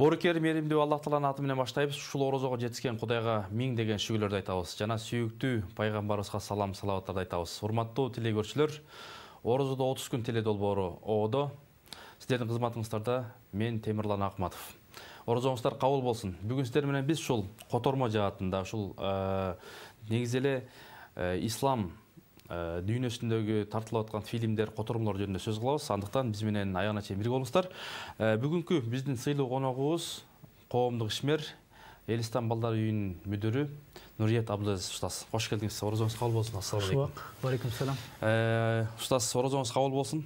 Борекер меримдүү Аллах Тааланын аты менен баштайбыз. Ушул орозого жетишкен Кудайга миң деген шүгүрлөрдү айтабыз. Жана сүйүктүү пайгамбарыбызга салам салаваттарды айтабыз. Урматтуу телегөрчүлөр, орозодо 30 күн теле долбоору оодо. Сиздердин кызматыңыздарда мен Темирлан Акматов. Орозоңуздар кабыл болсун. Бүгүн сиздер менен биз ушул котормо жаатында, ушул негизи эле ислам дүйнөсүндөгү тартылып аткан фильмдер, котормолор жөнүндө сөз кылабыз. Андыктан биз менен аягына чейин бирге болуңуздар. Бүгүнкү биздин сыйлуу коногубуз коомдук ишмер, Элистан балдар үйүнүн мүдүрү Нуриет Абдылазиз устаз. Кош келдиңиз. Орозоңуз кабыл болсун. Ассаламу алейкум. Алейкум салам. Устаз, орозоңуз кабыл болсун.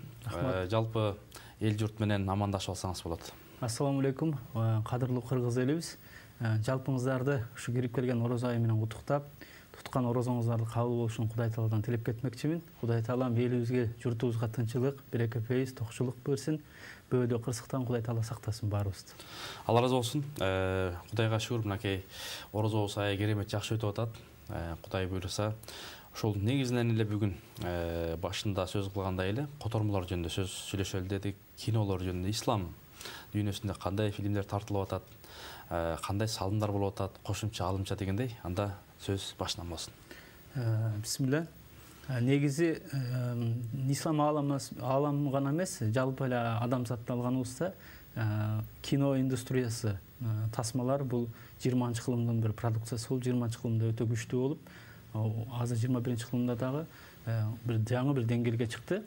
Жалпы эл журт менен амандашып алсаңыз болот. Ассаламу алейкум. Кадырлуу кыргыз элибиз. Жалпыңыздарды ушу кирип келген орозо айы менен куттуктап, туткан орозоңуздарды кабыл болушун Кудай Тааладан тилеп кетмекчимин. Кудай Таалам элибизге, журтубузга тынчылык, береке, фейиз, токчулук берсин. Бөөдө кырсыктан Кудай Таала сактасын баарыбызды. Алла разы болсун. Кудайга шүгүр, мынакей орозобуз ая керемет жакшы өтүп атат. Кудай буйруса, ошол негизинен эле бүгүн башында сөз кылгандай эле котормолор жөнүндө сөз сүйлөшөлү дедик. Кинолор жөнүндө, ислам дүйнөсүндө кандай фильмдер тартылып атат, кандай салымдар болуп атат, кошумча алымча дегендей, анда сөз башынан болсун. Бисмилла. Негизи ислам аламы гана эмес, жалпы эле адамзатты алганыбызда кино индустриясы, тасмалар бул 20-кылымдын бир продукциясы болуп, 20-кылымда өтө күчтүү болуп, азыр 21-кылымда дагы бир жаңы бир деңгээлге чыкты.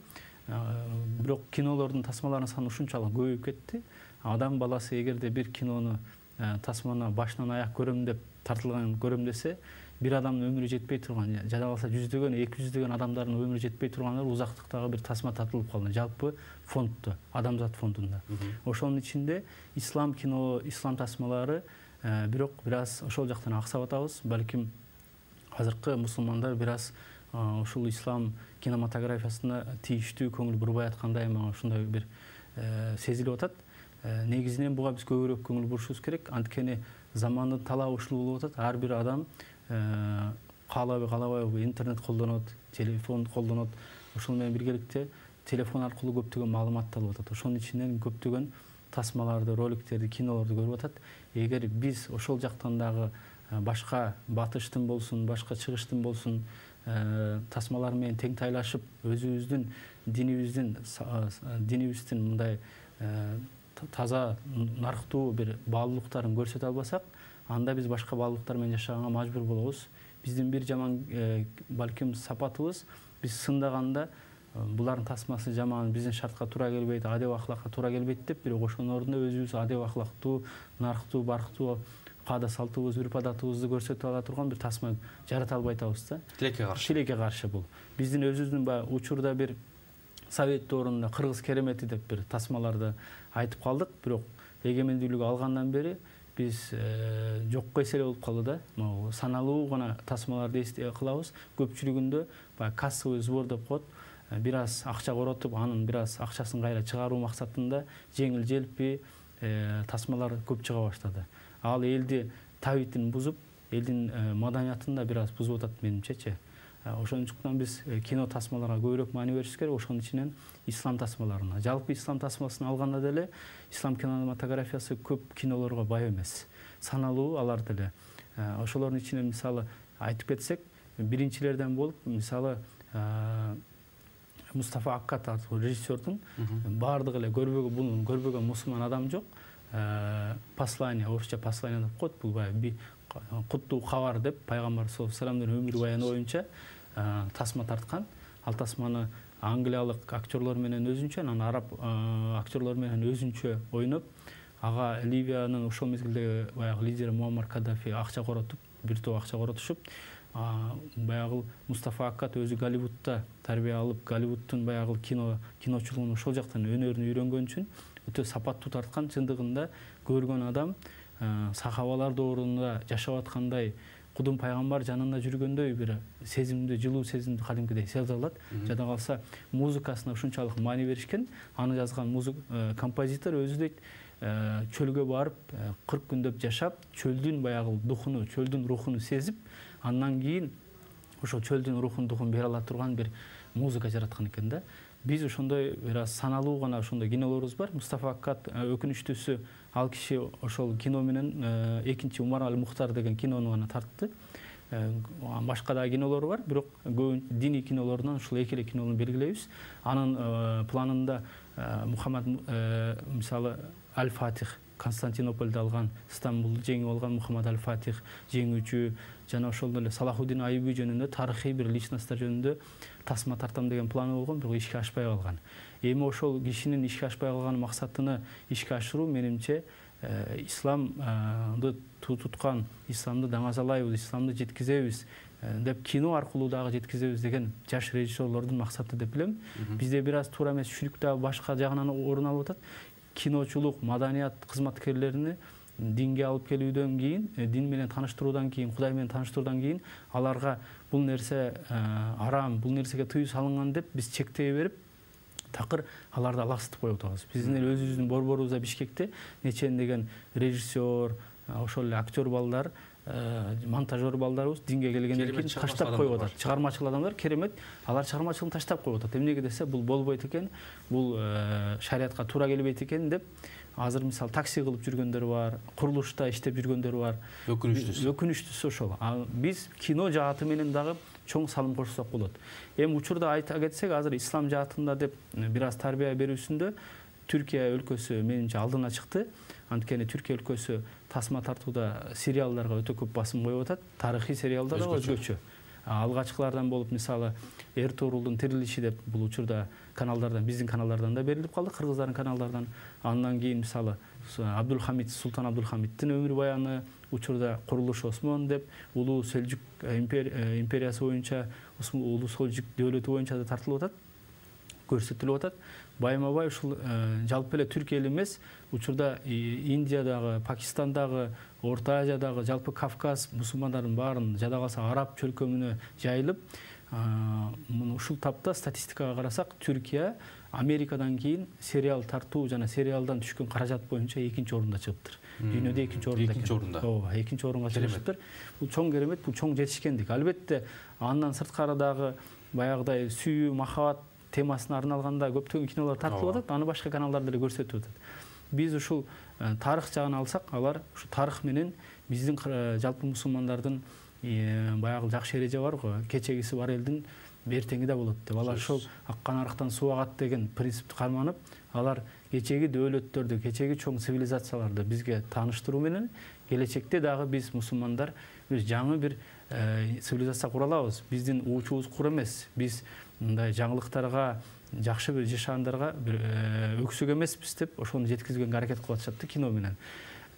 Бирок кинолордун, тасмалардын саны ушунчалык көбөйүп кетти. Адам баласы эгерде бир кинону, тасманы башынан аяк көрөм деп тартылган көрөм десе, бир адамдын өмүрү жетпей турган, жада калса 100дөгөн, 200дөгөн адамдардын өмүрү жетпей тургандар узактыктагы бир тасма тартылып калды. Жалпы фондто, адамзат фондунда. Ошонун ичинде ислам кино, ислам тасмалары, бирок бир аз ошол жактан аксап атабыз. Балким азыркы мусулмандар бир аз ушул ислам кинематографиясына тийиштүү көңүл бурбай аткандай мага ушундай бир сезилип атат. Негизинен буга биз көбүрөөк көңүл бурушубуз керек. Анткени замандын талабы ушул болуп атат. Ар бир адам каалабай интернет колдонот, телефон колдонот. Ошол менен биргеликте телефон аркылуу көптөгөн маалыматты алып атат. Ошонун ичинен көптөгөн тасмаларды, роликтерди, кинолорду көрүп атат. Эгер биз ошол жактан дагы башка батыштын болсун, башка чыгыштын болсун тасмалар менен тең тайлашып, өзүбүздүн динибиздин мындай таза, нарктуу бир баалуулуктарын көрсөтө албасак, анда биз башка баалуулуктар менен жашаганга мажбур болобуз. Биздин бир жаман балким сапатыбыз, биз сындаганда булардын тасмасы жаман, биздин шартка туура келбейт, адеп ахлакка туура келбейт деп, бирок ошонун ордуна өзүбүз адеп ахлактуу, нарктуу, барктуу каада салтыбыз, үрп адатыбызды көрсөтүп ала турган бир тасма жарата албай атабыз да. Тилекке каршы бул. Биздин өзүбүздүн учурда бир Совет доорунда кыргыз керемети деп бир тасмаларды айтып калдык, бирок эгемендүүлүк алгандан бери биз жокко эселе болуп калды да. Могу саналуу гана тасмаларды эстей кылабыз. Көпчүлүгүндө кассовый сбор деп коет. Бир аз акча коротуп, анын бир аз акчасын кайра чыгаруу максатында жеңил желпи тасмалар көп чыга баштады. Ал элди табитин бузуп, элдин маданиятын да бир аз бузуп атат менимчечи. Ошондуктан биз кино тасмаларга көбүрөөк маани беришибиз керек, ошонун ичинен ислам тасмаларына. Жалпы ислам тасмасын алганда деле ислам кинематографиясы көп кинолорго бай эмес. Саналуу алар деле. Ошолордун ичинен мисалы айтып кетсек, биринчилерден болуп, мисалы Мустафа Аккат аттуу режиссердун баардыгы эле көрбөгөн мусулман адам жок. Послание, орусча послание деп коет. Бул баягы куттуу кабар деп пайгамбар саллаллаху алейхи вассаламдын өмүр баяны боюнча тасма тарткан. Ал тасманы англиялык актерлор менен өзүнчө, анан араб актерлор менен өзүнчө ойноп, ага Ливиянын ошол мезгилдеги баягы лидери Муаммар Каддафи акча коротуп, бир топ акча коротушуп, баягы Мустафа Аккат өзү Голливудта тарбия алып, Голливудтун баягы киночулугун ошол жактан өнөрүн үйрөнгөн үчүн өтө сапаттуу тарткан. Чындыгында көргөн адам сахабалар доорунда жашап аткандай, кудум пайгамбар жанында жүргөндөй бир сезимди, жылуу сезимди кадимкидей сезе алат. Жада калса музыкасына ушунчалык маани беришкен. Аны жазган композитор өзү дейт, чөлгө барып 40 күндөп жашап, чөлдүн баягы духуну, чөлдүн рухуну сезип, андан кийин ошо чөлдүн духун бере ала турган бир музыка жараткан экен да. Биз ошондой бир аз саналуу гана ошондой кинолорубуз бар. Мустафа Аккат өкүнүчтүүсү ал киши ошол кино менен экинчи Умарали Мухтар деген кинону гана тартты. Башка да кинолор бар, бирок диний кинолордон ушул эки эле кинону белгилейбиз. Анын планында Мухаммад мисалы Аль-Фатих Константинополду алган, Стамбулду жеңип алган Мухаммад Аль-Фатих жеңүүчү, жана ошол эле Салахуддин Айюби жөнүндө тарыхый бир личносттор жөнүндө тасма тартам деген планы болгон, бирок ишке ашпай калган. Эми ошол кишинин ишке ашпай калган максатыны ишке ашыруу менимче исламды туткан, исламды даңазалайбыз, исламды жеткизебиз деп кино аркылуу дагы жеткизебиз деген жаш режиссерлордун максаты деп билем. Бизде бир аз туура эмес түшүнүк дагы башка жагынан орун алып атат. Киночулук, маданият кызматкерлерини динге алып келүүдөн кийин, дин менен тааныштыруудан кийин, Кудай менен тааныштыруудан кийин аларга бул нерсе арам, бул нерсеге тыюу салынган деп биз чектей берип, такыр аларды алаксытып коюп атабыз. Биздин өзүбүздүн борборубузда Бишкекте нечен деген режиссер, ошол эле актер балдар, монтажер балдарыбыз динге келгенден кийин таштап коюп атат. Чыгармачыл адамдар керемет, алар чыгармачылыгын таштап коюп атат. Эмнеге десе, бул болбойт экен, бул шариатка туура келбейт экен деп азыр мисалы такси кылып жүргөндөр бар, курулушта иштеп жүргөндөр бар. Өкүнүчтүүсү ошол. Биз кино жааты менен дагы чоң салым кошсок болот. Эми учурда айта кетсек, азыр ислам жаатында деп бир аз тарбия берүүсүндө Түркия өлкөсү менимче алдына чыкты. Анткени Түркия өлкөсү тасма тартууда сериалдарга өтө көп басым коюп атат. Тарыхый сериалдар өзгөчө. Алгачкылардан болуп мисалы Эртугрулдун тирилиши деп бул учурда каналдардан, биздин каналдардан да берилип калды, кыргыздардын каналдардан. Андан кийин мисалы Абдулхамид, Султан Абдулхамиддин өмүр баяны, учурда Курулуш Осмон деп улуу Селжук империясы боюнча, улуу Селжук дөөлөтү боюнча да тартылып атат, көрсөтүлүп атат. Байма-бай ушул жалпы эле Түркия эле эмес, учурда Индиядагы, Пакистандагы, Орто Азиядагы, жалпы Кавказ мусулмандардын баарын жада калса араб чөлкөмүнө жайылып, ушул тапта статистикага карасак, Түркия Америкадан кийин сериал тартуу жана сериалдан түшкөн каражат боюнча экинчи орунда чыгыптыр. Дүйнөдө экинчи орунда. Экинчи орунда. Ооба, экинчи орунга чыгыптыр. Бул чоң керемет, бул чоң жетишкендик. Албетте, андан сырткары дагы баягыдай сүйүү, махабат темасына арналганда көптөгөн кинолор тартылып атат, аны башка каналдар деле көрсөтүп атат. Биз ушул тарых жагын алсак, алар ушу тарых менен биздин жалпы мусулмандардын баягы жакшы эреже бар го, кечегиси бар элдин эртеңи да болот деп. Алар ошол аккан арыктан суу агат деген принципти карманып, алар кечеги дөөлөттөрдү, кечеги чоң цивилизацияларды бизге тааныштыруу менен келечекте дагы биз мусулмандар жаңы бир цивилизация кура алабыз. Биздин уучубуз кур эмес. Биз мындай жаңылыктарга, жакшы бир жашаандарга бир өксүк эмеспиз деп ошону жеткизгенге аракет кылып атышат кино менен.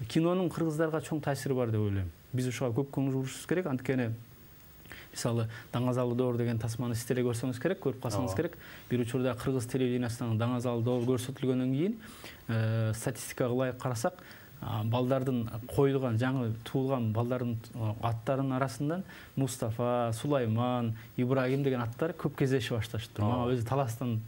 Кинонун кыргыздарга чоң таасири бар деп ойлойм. Биз ошого көп көңүл бурушубуз керек. Анткени мисалы Даңазалы доор деген тасманы сиз деле көрсөңүз керек, көрүп калсаңыз керек. Бир учурда кыргыз телевидениясынан Даңазалы доор көрсөтүлгөндөн кийин статистикага ылайык карасак, балдардын коюлган, жаңы туулган балдардын аттарынын арасынан Мустафа, Сулайман, Ибрагим деген аттар көп кездеше башташты. Мага өзү Таластан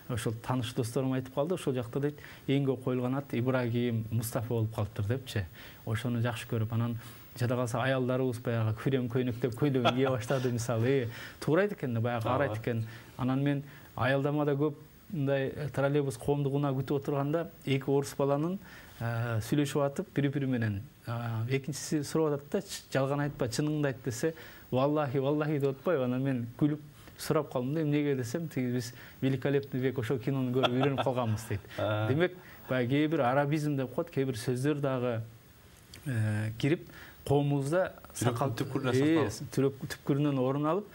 ошол тааныш досторум айтып калды, ошол жакта дейт, эң көп коюлган ат Ибрагим, Мустафа болуп калыптыр депчи. Ошону жакшы көрүп, анан жада калса аялдарыбыз баягы күрем көйнөктөп көйлөгүн кие баштады мисалы. Туура айт экен, баягы карайт экен. Анан мен аялдамада көп мындай троллейбус коомдугуна күтүп отурганда эки орус баланын сүйлөшүп атып бири-бири менен экинчиси сурап атат да, жалган айтпа, чыныңды айт десе, валлахи деп атпайбы. Анан мен күлүп сурап калдым да, эмнеге десем, тиги биз Великолепный век ошол кинону көрүп үйрөнүп калганбыз дейт. Демек, баягы кээ бир арабизм деп коет, кээ бир сөздөр дагы кирип коомубузда сакал түпкүрүнөн орун алып,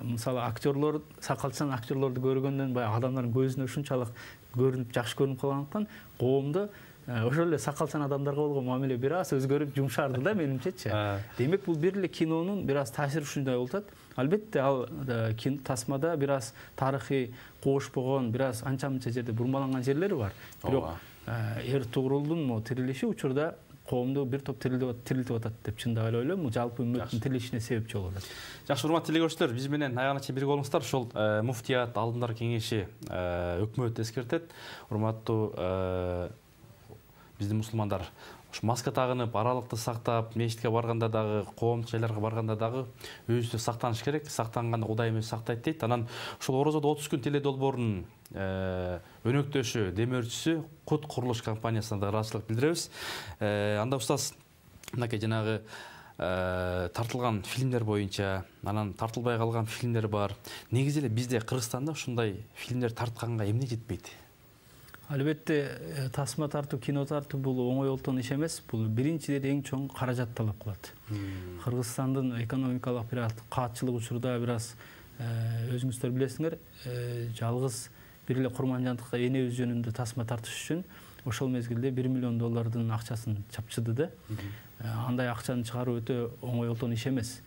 мисалы актерлор, сакалчан актерлорду көргөндөн баягы адамдардын көзүнө ушунчалык көрүнүп, жакшы көрүнүп калгандыктан коомдо ошол эле сакалчан адамдарга болгон мамиле бир аз өзгөрүп жумшарды да менимчечи. Демек, бул бир эле кинонун бир аз таасири ушундай болуп атат. Албетте, ал тасмада бир аз тарыхый кошпогон, бир аз анча-мынча жерде бурмаланган жерлери бар. Бирок Эртугрулдун тирилиши учурда коомду бир топ тирилтип атат деп чындап эле ойлойм. Жалпы үммөттүн тирилишине себепчи болуп атат. Жакшы, урматтуу телекөрүүчүлөр, биз менен аягына чейин бирге болуңуздар. Ошол муфтият, алдымдар кеңеши өкмөт эскертет. Урматтуу биздин мусулмандар маска тагынып, аралыкты сактап, мечитке барганда дагы, коомдук жайларга барганда дагы өзүбүздү сактаныш керек. Сактанганда Кудайым өзү сактайт дейт. Анан ушул Орозодо 30 күн теле долбоорунун өнөктөшү, демөөрчүсү Кут курулуш компаниясына да ыраазычылык билдиребиз. Анда устаз, мынакей жанагы тартылган фильмдер боюнча, анан тартылбай калган фильмдер бар. Негизи эле бизде Кыргызстанда ушундай фильмдер тартканга эмне жетпейт? Албетте, тасма тартуу, кино тартуу бул оңой олтон иш эмес. Бул биринчиден эң чоң каражат талап кылат. Кыргызстандын экономикалык бир каатчылык учурда бир аз өзүңүздөр билесиңер, жалгыз бир эле Курманжандыкта энебиз жөнүндө тасма тартыш үчүн ошол мезгилде $1 миллион акчасын чапчыды да. Андай акчаны чыгаруу өтө оңой олтон иш эмес.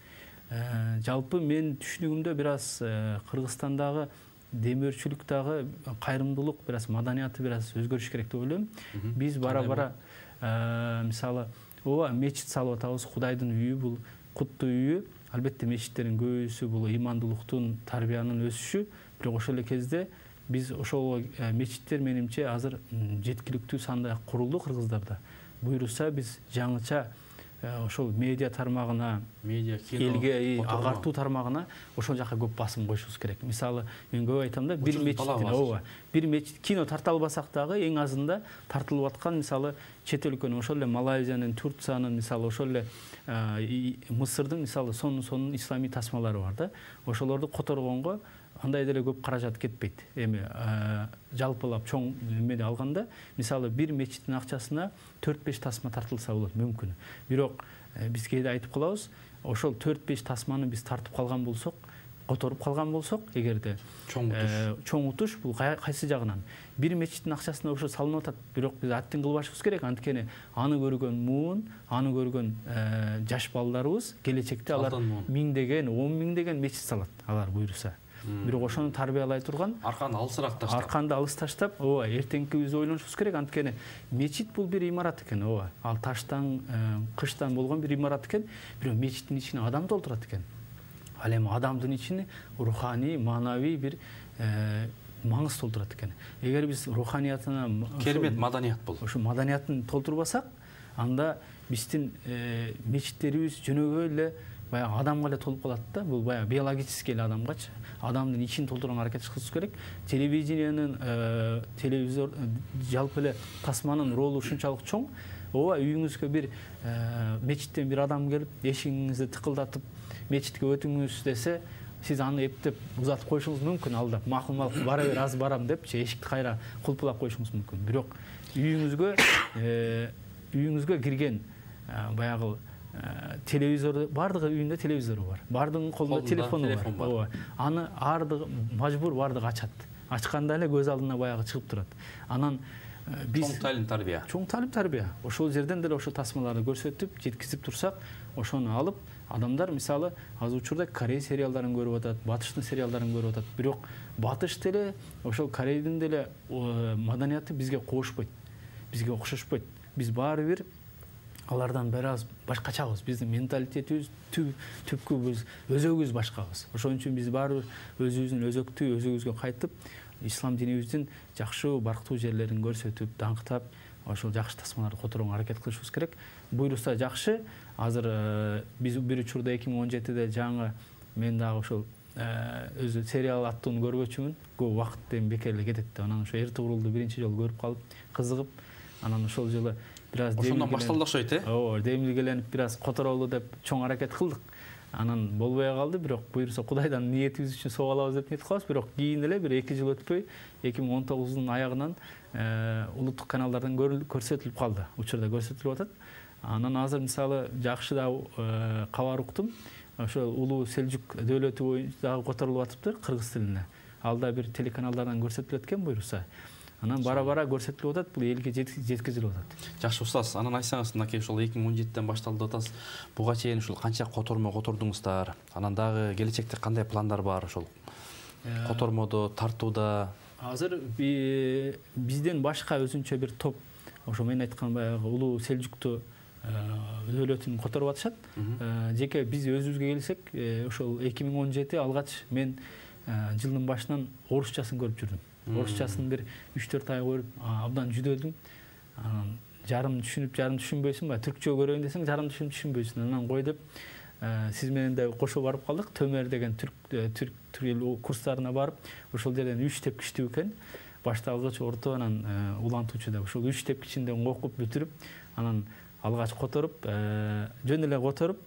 Жалпы мен түшүнүгүмдө бир аз Кыргызстандагы демөөрчүлүк дагы, кайрымдуулук бир аз, маданияты бир аз өзгөрүш керек деп ойлойм. Биз бара-бара мисалы мечит салып атабыз, Кудайдын үйү, бул куттуу үйү. Албетте мечиттердин көбүсү бул имандуулуктун, тарбиянын өсүшү. Бирок ошол эле кезде биз ошол мечиттер менимче азыр жеткиликтүү санда курулду Кыргыздарда. Буйруса биз жаңыча ошол медиа тармагына, элге агартуу тармагына ошол жака көп басым коюшубуз керек. Мисалы, мен көп айтам да, бир мечит кино тарта албасак дагы эң азында тартылып аткан, мисалы, чет өлкөнүн, ошол эле Малайзиянын, Турциянын, мисалы, ошол эле Мысырдын, мисалы, сонун исламий тасмалары бар да. Ошолорду которгонго андай деле көп каражат кетпейт. Эми жалпылап чоң эмеде алганда, мисалы, бир мечиттин акчасына 4-5 тасма тартылса болот, мүмкүн. Бирок биз кээде айтып калабыз, ошол 4-5 тасманы биз тартып калган болсок, которуп калган болсок, эгерде чоң утуш бул кайсы жагынан? Бир мечиттин акчасына ошо салынып атат, бирок биз аттын кылбашыбыз керек. Анткени аны көргөн муун, аны көргөн жаш балдарыбыз келечекте алар миңдеген, 10 миңдеген мечит салат, алар буйруса. Бирок ошону тарбиялай турган, арканды алыс таштап. Арканды алыс таштап, эртеңкибизди ойлонушубуз керек. Анткени мечит бул бир имарат экен, ал таштан, кыштан болгон бир имарат экен. Бирок мечиттин ичине адам толтурат экен. Ал эми адамдын ичине руханий, маанавий бир маңыз толтурат экен. Эгер биз руханиятына, керемет маданият бул. Ошо маданиятын толтурбасак, анда биздин мечиттерибиз жөнөкөй эле баягы адамга эле толуп калат да. Бул баягы биологический эле адамгачы. Адамдын ичин толтурганга аракет кылышыбыз керек. Телевидениянын, телевизор, жалпы эле тасманын ролу ушунчалык чоң. Үйүңүзгө бир мечиттен бир адам келип, эшигиңизди тыкылдатып, мечитке өтүңүз десе, сиз аны эптеп узатып коюшуңуз мүмкүн, алдап, макул бара бер, аз барам деп, эшикти кайра кулпулап коюшуңуз мүмкүн. Бирок үйүңүзгө кирген баягы телевизор, бардыгы үйүндө телевизору бар. Бардыгынын колунда телефону бар. Аны ардыгы мажбур бардыгы ачат. Ачканда эле көз алдына баягы чыгып турат. Анан биз чоң талим тарбия. Ошол жерден деле ошо тасмаларды көрсөтүп, жеткизип турсак, ошону алып, адамдар мисалы азыр учурда Корей сериалдарын көрүп атат, Батыштын сериалдарын көрүп атат. Бирок Батыш деле, ошол Корейдин деле маданияты бизге кошпойт. Бизге окшошпойт. Биз баары бир алардан бир аз башкачабыз. Биздин менталитетибиз, түпкүбүз, өзөгүбүз башкабыз. Ошон үчүн биз баары өзүбүздүн өзөктүү, өзүбүзгө кайтып, ислам динибиздин жакшы, барктуу жерлерин көрсөтүп, даңктап, ошол жакшы тасмаларды которгонго аракет кылышыбыз керек. Буйруса жакшы. Азыр биз бир учурда 2017-де жаңы мен дагы ошол өзү сериал аттууну көргөчүмүн. Көп убакыт эми бекер эле кетет деп. Анан ошо Эртугрулду биринчи жолу көрүп калып, кызыгып, анан ошол жылы бир аз ошондон башталды окшойт, демилгеленип бир аз которолу деп чоң аракет кылдык. Анан болбой калды, бирок буйруса Кудайдан ниетибиз үчүн сого алабыз деп ниет кылабыз. Бирок кийин эле бир 2 жыл өтпөй 2019-дун аягынан улуттук каналдардан көрсөтүлүп калды. Учурда көрсөтүлүп атат. Анан азыр мисалы жакшы да кабар уктум. Ошо Улуу Селжук дөөлөтү боюнча дагы которулуп атыптыр кыргыз тилине. Ал да бир телеканалдардан көрсөтүлөт экен буйруса. Анан бара-бара көрсөтүлүп атат, бул элге жеткизилип атат. Жакшы устаз, анан айтсаңыз, мынакей ошол 2017-ден башталды атасыз. Буга чейин ушул канча котормо котордуңуздар? Анан дагы келечекте кандай пландар бар ошол котормодо, тартууда? Азыр бизден башка өзүнчө бир топ, ошо мен айткан баягы Улуу Селжукту дөөлөтүн которуп атышат. Жеке биз өзүбүзгө келсек, ошол 2017 алгач мен жылдын башынан орусчасын көрүп жүрдүм. Орусчасын бир 3-4 ай көрүп, абдан жүдөлдүм. жарым түшүнүп жарым түшүнбөйсүң ба, түркчө көрөйүн десең жарым түшүнүп түшүнбөйсүң. Анан кой деп сиз менен да кошо барып калдык. Төмөр деген түрк тил курстарына барып, ошол жерден 3 тепкичтүү экен. Башталгыч, орто, анан улантуучу деп. Ошол 3 тепкичинден окуп бүтүрүп, анан алгач которуп, жөн эле которуп,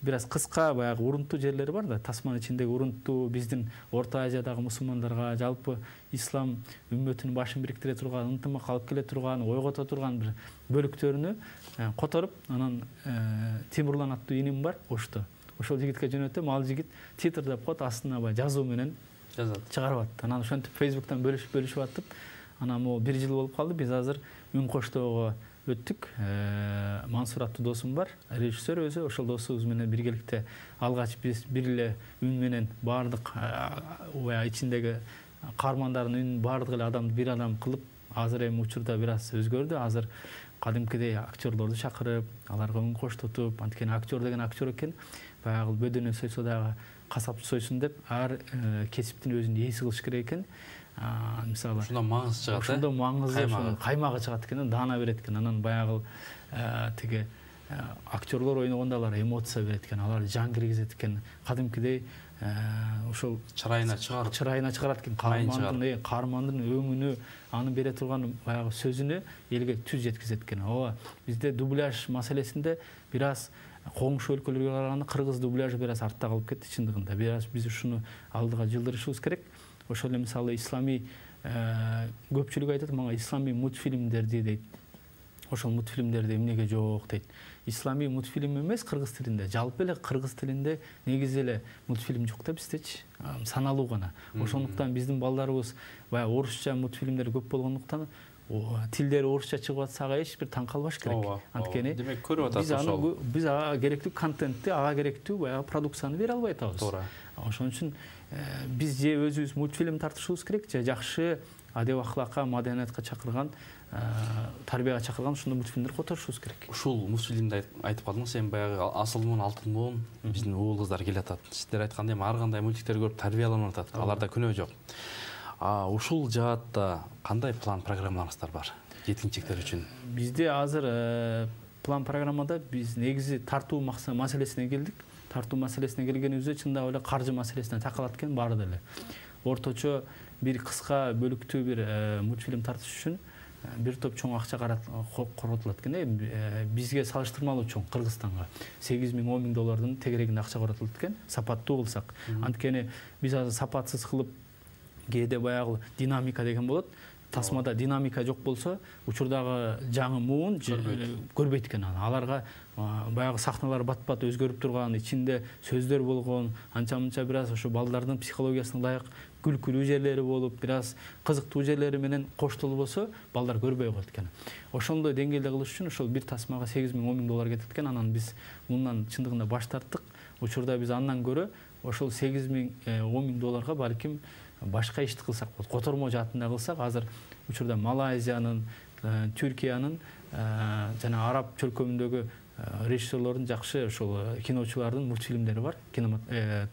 бир аз кыска баягы урунттуу жерлери бар да, тасманын ичиндеги урунттуу биздин Орто Азиядагы мусулмандарга, жалпы ислам үммөтүнүн башын бириктире турган, ынтымак алып келе турган, ойгото турган бир бөлүктөрүнү которуп, анан Тимурлан аттуу иним бар Ошто. Ошол жигитке жөнөтөм, ал жигит титрдеп коет, астына баягы жазуу менен чыгарып атты. Анан ошентип Facebook'тан бөлүшүп атып, анан могу 1 жыл болуп калды. Биз азыр Үн Коштоого өттүк. Мансур аттуу досум бар, режиссер өзү. Ошол досубуз менен биргеликте алгач биз бир эле үн менен баардык ичиндеги каармандардын үнүн баардык эле адамды бир адам кылып, азыр эми учурда бир аз өзгөрдү. Азыр кадимкидей актерлорду чакырып, аларга үн коштотуп, анткени актер деген актер экен. Баягы бөдөнө сойсо дагы касапчы сойсун деп, ар кесиптин өзүнүн ээси кылыш керек экен. Мисалы ушунда маңызы чыгат. Ошондо маңызы, каймагы чыгат экен, даана берет экен. Анан баягы тиги актерлор ойногондо алар эмоция берет экен, алар жан киргизет экен. Кадимкидей ошол чырайына чыгарат экен. Каармандын өңүнө, аны бере турган баягы сөзүнө элге түз жеткизет экен. Ооба, бизде дубляж маселесинде бир аз коңшу өлкөлөргө караганда кыргыз дубляжы бир аз артта калып кетти чындыгында. Бир аз биз ушуну алдыга жылдырышыбыз керек. Ошол эле мисалы ислами көпчүлүк айтат мага ислами мультфильмдерди дейт. Ошол мультфильмдерди эмнеге жок дейт. Ислами мультфильм эмес кыргыз тилинде. Жалпы эле кыргыз тилинде негизи эле мультфильм жок да биздечи. Саналуу гана. Ошондуктан биздин балдарыбыз баягы орусча мультфильмдер көп болгондуктан тилдери орусча чыгып атса ага эч бир таң калбаш керек. Анткени демек көрүп атасыз ошол. Биз ага керектүү контентти, ага керектүү баягы продукцияны бере албай атабыз. Туура. Ошон үчүн биз же өзүбүз мультфильм тартышыбыз керек, же жакшы адеп ахлакка, маданиятка чакырган, тарбияга чакырган ушундай мультфильмдер которушубуз керек. Ушул мультфильмди айтып калдыңыз, эми баягы Асылмун, Алтынмун биздин уул кыздар келатат. Сиздер айткандай эми ар кандай мультиктер көрүп тарбияланып атат. Аларда күнөө жок. Ушул жаатта кандай план программаларыңыздар бар жеткинчектер үчүн? Бизде азыр план программада биз негизи тартуу маселесине келдик. Тартуу маселесине келгенибизде чындап эле каржы маселесине такалат экен баары деле. Орточо бир кыска бөлүктүү бир мультфильм тартыш үчүн бир топ чоң акча коротулат экен. Бизге салыштырмалуу чоң, Кыргызстанга $8,000–10,000 доллардын тегерегинде акча коротулат экен, сапаттуу кылсак. Анткени биз азыр сапатсыз кылып кээде баягы динамика деген болот. Тасмада динамика жок болсо, учурдагы жаңы муун көрбөйт экен. Аларга баягы сахналар бат-бат өзгөрүп турган, ичинде сөздөр болгон, анча-мынча бир аз ошо балдардын психологиясына ылайык күлкүлүү жерлери болуп, бир аз кызыктуу жерлери менен коштолуу болсо, балдар көрбөй коет экен. Ошондой деңгээлде кылыш үчүн ошол бир тасмага $8,000–10,000 кетет экен. Анан биз мундан чындыгында баш тарттык. Учурда биз андан көрө ошол $8,000–10,000 балким башка ишти кылсак болот. Котормо жаатында кылсак, азыр учурда Малайзиянын, Түркиянын жана араб чөлкөмүндөгү режиссерлордун жакшы ошол киночулардын мультфильмдери бар,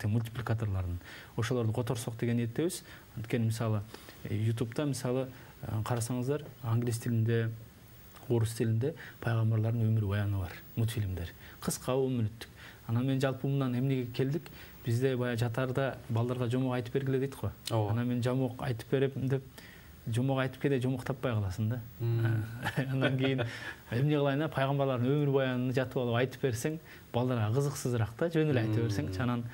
мультипликаторлордун. Ошолорду которсок деген ниеттебиз. Анткени мисалы YouTube'да мисалы карасаңыздар, англис тилинде, орус тилинде пайгамбарлардын өмүр баяны бар, мультфильмдер. Кыска 10 мүнөттүк. Анан мен жалпы мындан эмнеге келдик? Бизде баягы жатарда балдарга жомок айтып бергиле дейт го. Анан мен жомок айтып берем деп, жомок айтып келе жомок таппай каласың да. Андан кийин эмне кылайын, пайгамбарлардын өмүр баянын жатып алып айтып берсең, балдарга кызыксызыраак да, жөн эле айтып берсең. Анан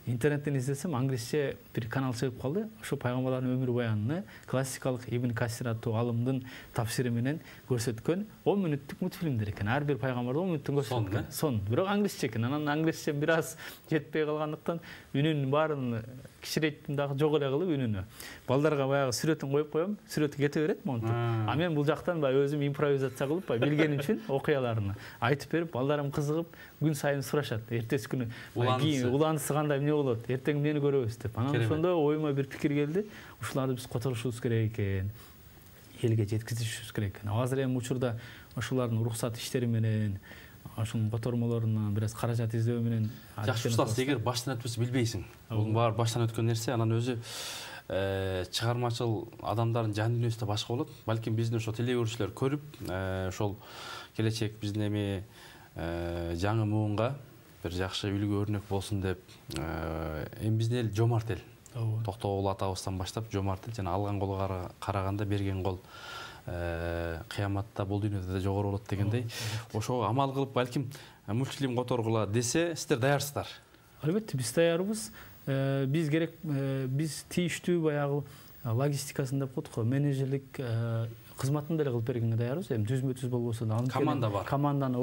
интернеттен издесем, англисче бир канал чыгып калды. Ошо пайгамбарлардын өмүр баянын классикалык Ибн Касир аттуу алымдын тафсири менен көрсөткөн 10 мүнөттүк мультфильмдер экен. Ар бир пайгамбарды 10 мүнөттөн көрсөткөн. Сон, бирок англисче экен. Анан англисче бир аз жетпей калгандыктан үнүнүн баарын кичирейтип дагы жок эле кылып үнүнү. Балдарга баягы сүрөтүн коюп коем, сүрөтү кете берет монтуп. Мен бул жактан баягы өзүм импровизация кылып, билгеним үчүн окуяларын айтып берип, балдарым кызыгып, күн сайын сурашат. Эртеси күнү уландысы кандай эмне болот, эртең эмнени көрөбүз деп. Анан ошондо оюма бир пикир келди. Ушуларды биз которушубуз керек экен, элге жеткизишибиз керек экен. Азыр эми учурда ошолордун уруксат иштери менен, ошонун котормолоруна бир аз каражат издөө менен жакшы устаз, эгер баштан өтпөсө билбейсиң. Бул баары баштан өткөн нерсе, анан өзү чыгармачыл адамдардын жан дүйнөсү да башка болот. Балким биздин ошо телегөрүүчүлөр көрүп, ошол келечек биздин эми жаңы муунга бир жакшы үлгү өрнөк болсун деп, эми биздин эл жомарт эл. Токтогул атабыздан баштап жомарт эл, жана алган колго караганда берген кол кыяматта бул дүйнөдө да жогору болот дегендей. Ошого амал кылып балким мультфильм которгула десе, сиздер даярсыздар. Албетте, биз даярбыз. Биз керек, биз тийиштүү баягы логистикасын деп коет го, менеджерлик кызматын деле кылып бергенге даярбыз. Эми түзмө-түз болбосо да команда бар. Команданы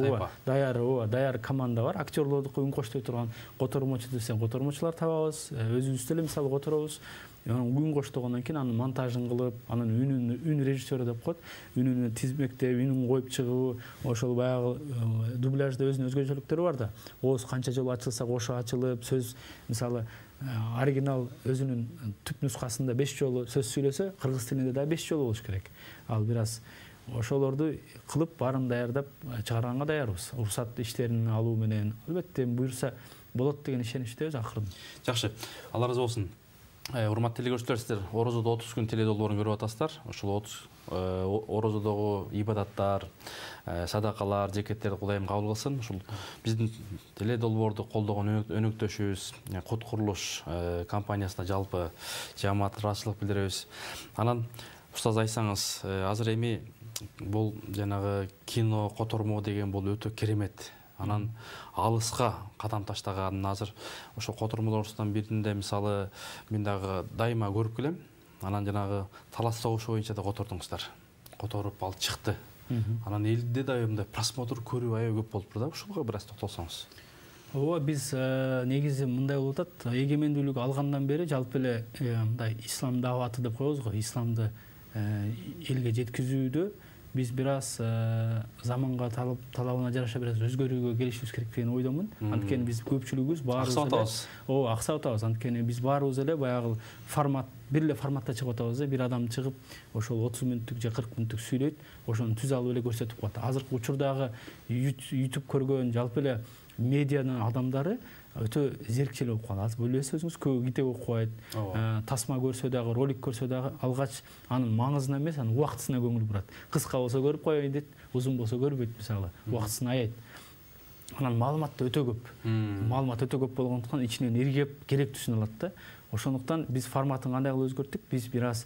даяр команда бар. Актерлорду үн коштой турган котормочу десең, котормочулар табабыз. Өзүбүз деле мисалы которобуз. Үн коштогондон кийин анын монтажын кылып, анын үн режиссеру деп коет. Үнүнү тизмектеп, үнүн коюп чыгуу, ошол баягы дубляжда өзүнүн өзгөчөлүктөрү бар да. Ооз канча жолу ачылса ошо ачылып, сөз мисалы оригинал өзүнүн түп нускасында 5 жолу сөз сүйлөсө, кыргыз тилинде да 5 жолу болуш керек. Ал бир аз ошолорду кылып, баарын даярдап чыгарганга даярбыз. Уруксат иштерин алуу менен, албетте буюрса болот деген ишеничтебиз акырын. Жакшы, Алла ыраазы болсун. Урматтуу телегөрүүчүлөр, сиздер Орозодо 30 күн теле долбоорун көрүп атасыздар. Ошол 30 Орозодогу ибадаттар, садакалар, зекеттерди Кудайым кабыл кылсын. Ушул биздин теле долбоорду колдогон өнөктөшүбүз, Кут курулуш компаниясына жалпы жамаат ыраазычылык билдиребиз. Анан устаз айтсаңыз, азыр эми бул жанагы кино котормо деген бул өтө керемет. Анан алыска кадам таштаганын азыр ошо котормолорубуздан биринде мисалы мен дагы дайыма көрүп келем. Анан жанагы талас согушу боюнча да котордуңуздар. Которуп алып чыкты. Анан элде да мындай просмотр көрүү аябай көп болуптур да. Ушуга бир аз токтолсоңуз. Ооба, биз негизи мындай болуп атат. Эгемендүүлүк алгандан бери жалпы эле мындай ислам даваты деп коебуз го, исламды элге жеткизүүдө биз бир аз заманга талабына жараша бир аз өзгөрүүгө келишибиз керек деген ойдомун. Анткени биз көпчүлүгүбүз баарыбыз эле акса атабыз. Анткени биз баарыбыз эле баягы формат, бир эле форматта чыгып атабыз. Бир адам чыгып, ошол 30 мүнөттүк же 40 мүнөттүк сүйлөйт, ошону түз алып эле көрсөтүп коет. Азыркы учурдагы YouTube көргөн жалпы эле медианын адамдары өтө зерикчил болуп калды. Азыр билесиз өзүңүз, көбү китеп окубайт. Тасма көрсө дагы, ролик көрсө дагы алгач анын маңызына эмес, анын убактысына көңүл бурат. Кыска болсо көрүп коеюн дейт, узун болсо көрбөйт мисалы. Убактысын аяйт. Анан маалымат да өтө көп. Маалымат өтө көп болгондуктан ичинен иргеп керектүүсүн алат да. Ошондуктан биз форматын кандай кылып өзгөрттүк? Биз бир аз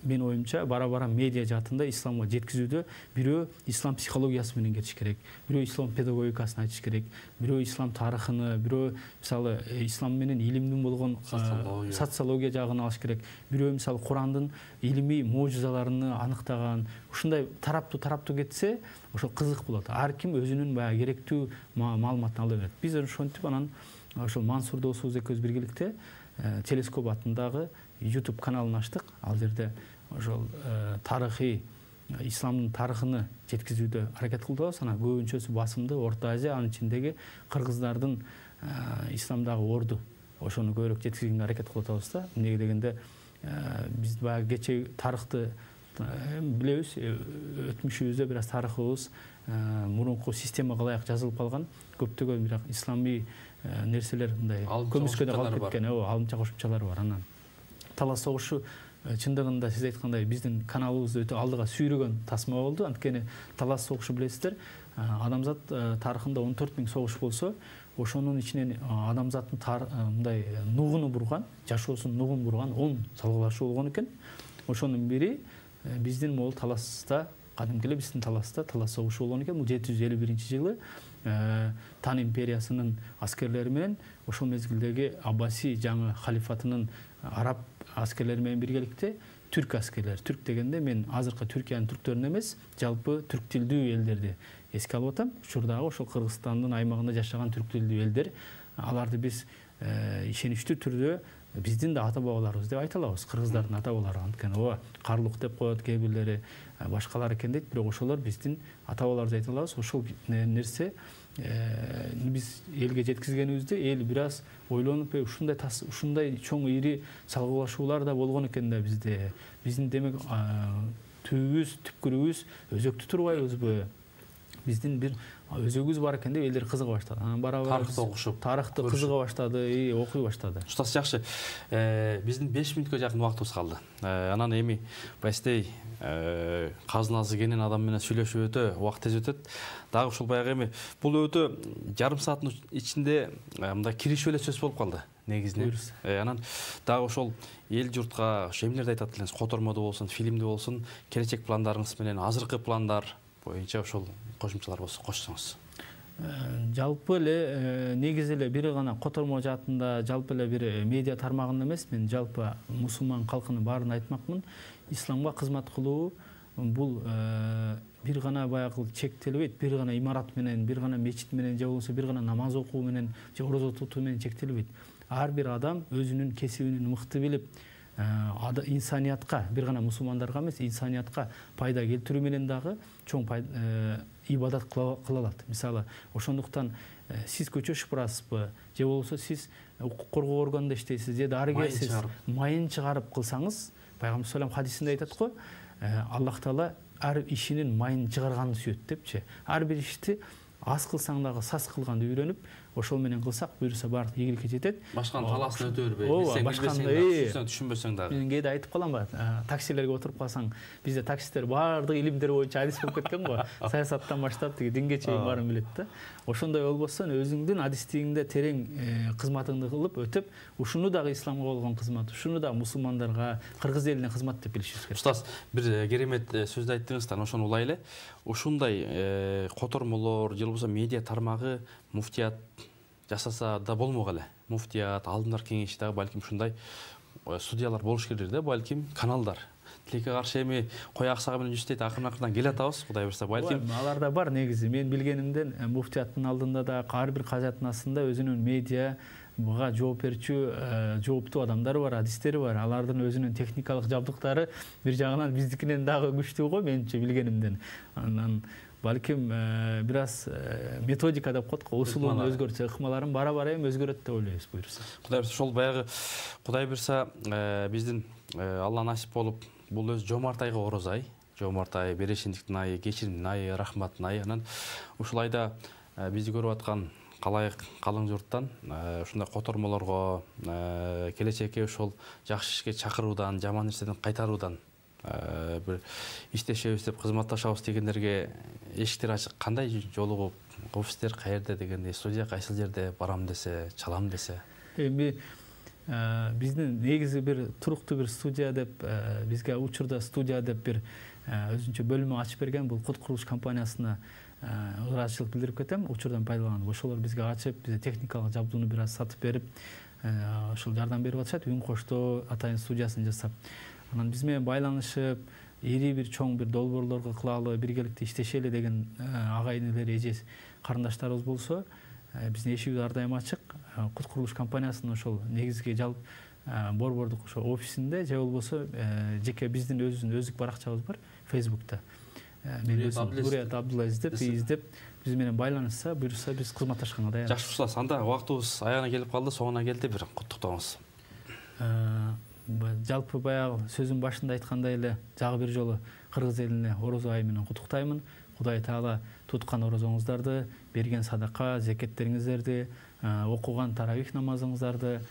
мен оюмча бара-бара медиа жаатында исламга жеткизүүдө бирөө ислам психологиясы менен кетиш керек, бирөө ислам педагогикасын айтыш керек, бирөө ислам тарыхыны, бирөө мисалы ислам менен илимдин болгон социология жагын алыш керек, бирөө мисалы Курандын илимий можузаларын аныктаган. Ушундай тараптуу кетсе, ошол кызык болот. Ар ким өзүнүн баягы керектүү маалыматын ала берет. Биз ошентип анан ошол Мансур досубуз экөөбүз биргеликте Телескоп атындагы YouTube каналын ачтык. Ал жерде ошол тарыхый исламдын тарыхыны жеткизүүдө аракет кылдыбыз. Анан көбүнчөсү басымды Орто Азия, анын ичиндеги кыргыздардын исламдагы орду, ошону көбүрөөк жеткизгенге аракет кылып атабыз да. Эмнеге дегенде биз баягы кечээ тарыхты билебиз, өтмүшүбүздө бир аз тарыхыбыз мурунку системага ылайык жазылып калган. Көптөгөн бирок исламий нерселер мындай көмүскөдө калып кеткен, алымча кошумчалар бар. Анан талас согушу чындыгында сиз айткандай биздин каналыбызды өтө алдыга сүйрөгөн тасма болду. Анткени талас согушу билесиздер, адамзат тарыхында 14 000 согуш болсо, ошонун ичинен адамзаттын мындай нугуну бурган, жашоосунун нугун бурган 10 салгылашуу болгон экен. Ошонун бири биздин могул таласта, кадимки эле биздин таласта талас согушу болгон экен. Бул 751-жылы Тан империясынын аскерлери менен ошол мезгилдеги Аббаси жаңы халифатынын араб аскерлери менен биргеликте түрк аскерлери. Түрк дегенде мен азыркы Түркиянын түрктөрүн эмес, жалпы түрк тилдүү элдерди эске алып атам. Учурдагы ошол Кыргызстандын аймагында жашаган түрк тилдүү элдер, аларды биз ишеничтүү түрдө биздин да ата бабаларыбыз деп айта алабыз. Кыргыздардын ата бабалары, анткени Карлук деп коет, кээ бирлери башкалар экен дейт, бирок ошолор биздин ата бабаларыбыз айта алабыз. Ошол нерсе биз элге жеткизгенибизде эл бир аз ойлонуп, ушундай чоң ири салгылашуулар да болгон экен да бизде. Биздин демек түбүбүз, түпкүрүбүз өзөктү турбайбызбы? биздин бир өзөгүбүз бар экен деп элдер кызыга баштады. Анан бара-бара тарыхты окушуп, тарыхты кызыга баштады, окуй баштады. Устаз жакшы. Биздин 5 мүнөткө жакын убактыбыз калды. Анан эми бастей казынасы кенен адам менен сүйлөшүп өтө убакыт тез өтөт. Дагы ушул баягы эми бул өтө жарым сааттын ичинде мындай киришип эле сөз болуп калды негизинен. Анан дагы ошол эл журтка эмнелерди айтат элеңиз, котормодо болсун, фильмде болсун, келечек пландарыңыз менен азыркы пландар боюнча ошол кошумчалар болсо кошсоңуз. Жалпы эле негизи эле бир гана котормо жаатында, жалпы эле бир медиа тармагында эмес, мен жалпы мусулман калкынын баарын айтмакмын. Исламга кызмат кылуу бул бир гана баягы чектелбейт, бир гана имарат менен, бир гана мечит менен, же болбосо бир гана намаз окуу менен, же орозо тутуу менен чектелбейт. Ар бир адам өзүнүн кесибин мыкты билип, инсаниятка, бир гана мусулмандарга эмес, инсаниятка пайда келтирүү менен дагы чоң ибадат кыла алат. Мисалы, ошондуктан сиз көчө шыпырасызбы, же болбосо сиз укук коргоо органында иштейсиз, же дарыгерсиз, майын чыгарып кылсаңыз, Пайгамбар салам хадисинде айтат го, Аллах Таала ар ишинин майын чыгарганды сүйөт депчи. Ар бир ишти аз кылсаң дагы саз кылганды үйрөнүп, ошол менен кылсак буюрса баардык ийгиликке жетет. Башканын таласын өтө бербей, билсең түшүнбөсөң дагы. Мен кээде айтып калам ба, таксилерге отуруп калсаң, бизде таксисттер баардык илимдер боюнча адис болуп кеткен го. Саясаттан баштап тиги динге чейин баарын билет да. Ошондой болбосо өзүңдүн адистигиңде терең кызматыңды кылып өтүп, ушуну дагы исламга болгон кызмат, ушуну да мусулмандарга, кыргыз элине кызмат деп билишибиз керек. Устаз, бир керемет сөздү айттыңыздар, ошону улайлы. Ушундай котормолор, же болбосо медиа тармагы муфтият жасаса да болмок эле. Муфтият, алдымдар кеңеши дагы балким ушундай судьялар болуш керек да, балким каналдар. Тилекке каршы эми кой аксагы менен жүзтейт, акырын-акырын келе атабыз, Кудай буйрса балким. Аларда бар негизи. Мен билгенимден муфтияттын алдында да ар бир кажаттын астында өзүнүн медиа буга жооп берчү жооптуу адамдары бар, адистери бар. Алардын өзүнүн техникалык жабдыктары бир жагынан биздикинен дагы күчтүү го, менимче билгенимден. Анан балким бир аз методика деп коет го, усулун өзгөртсө, ыкмаларын бара-бара эми өзгөрөт деп ойлойбуз буюрса. Кудай буйрса, ошол баягы Кудай буйрса биздин Алла насип болуп, бул өз жомарт айга ороз ай, жомарт ай, берешиндиктин айы, кечиримдин айы, рахматтын айы. Анан ушул айда бизди көрүп аткан калайык калың журттан ушундай котормолорго, келечекке ошол жакшы ишке чакыруудан, жаман нерседен кайтаруудан бир иштешебиз деп, кызматташабыз дегендерге эшиктер ачык. Кандай жолугуп, офистер каерде дегенде, студия кайсыл жерде, барам десе, чалам десе? Эми биздин негизи бир туруктуу бир студия деп, бизге учурда студия деп бир өзүнчө бөлүмү ачып берген. Бул Кут курулуш компаниясына ыраазычылык билдирип кетем, учурдан пайдаланып. Ошолор бизге ачып, бизде техникалык жабдууну бир аз сатып берип, ошол жардам берип атышат, үн коштоо атайын студиясын жасап. Анан биз менен байланышып, ири бир чоң бир долбоорлорго кылалы, биргеликте иштешели деген агайын элер, эже карындаштарыбыз болсо, биздин эшигибиз ар дайым ачык. Кут курулуш компаниясынын ошол негизги жалп борбордук ошо офисинде, же болбосо жеке биздин өздүк баракчабыз бар Facebook'та. Мен өзүм Нурият Абдулазиз деп издеп, биз менен байланышса, буюрса биз кызматташканга даярбыз. Жакшы ушулас, анда убактыбыз аягына келип калды, соңуна келди, бир куттуктооңуз. Жалпы баягы сөзүм башында айткандай эле, жагы бир жолу кыргыз элине орозо айы менен куттуктаймын. Кудай Таала туткан орозоңуздарды, берген садака, зекеттериңиздерди, окуган таравих намазыңыздарды,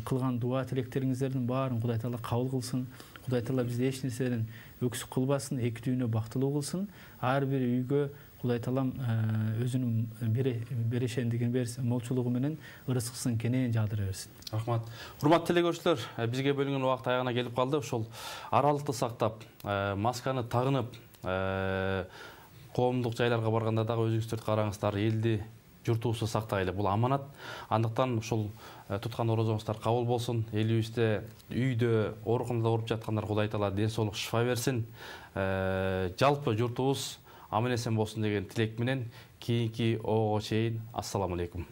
кылган дуа тилектериңиздердин баарын Кудай Таала кабыл кылсын. Кудай Таала бизди эч нерседен өксүк кылбасын, эки дүйнө бактылуу кылсын. Ар бир үйгө Кудай Таалам өзүнүн берешендигин берсин, молчулугу менен ырыскысын кенен жаадыра берсин. Рахмат. Урматтуу телекөрүүчүлөр, бизге бөлүнгөн убакыт аягына келип калды. Ошол аралыкты сактап, масканы тагынып, коомдук жайларга барганда дагы өзүңүздөрдү караңыздар, элди, журтубузду сактайлы. Бул аманат. Андыктан ошол туткан орозоңуздар кабыл болсун. Элибизде үйдө, ооруканада ооруп жаткандар Кудай Таала ден соолук, шифа берсин. Жалпы журтубуз аман эсен болсун деген тилек менен кийинки ого чейин ассаламу алейкум.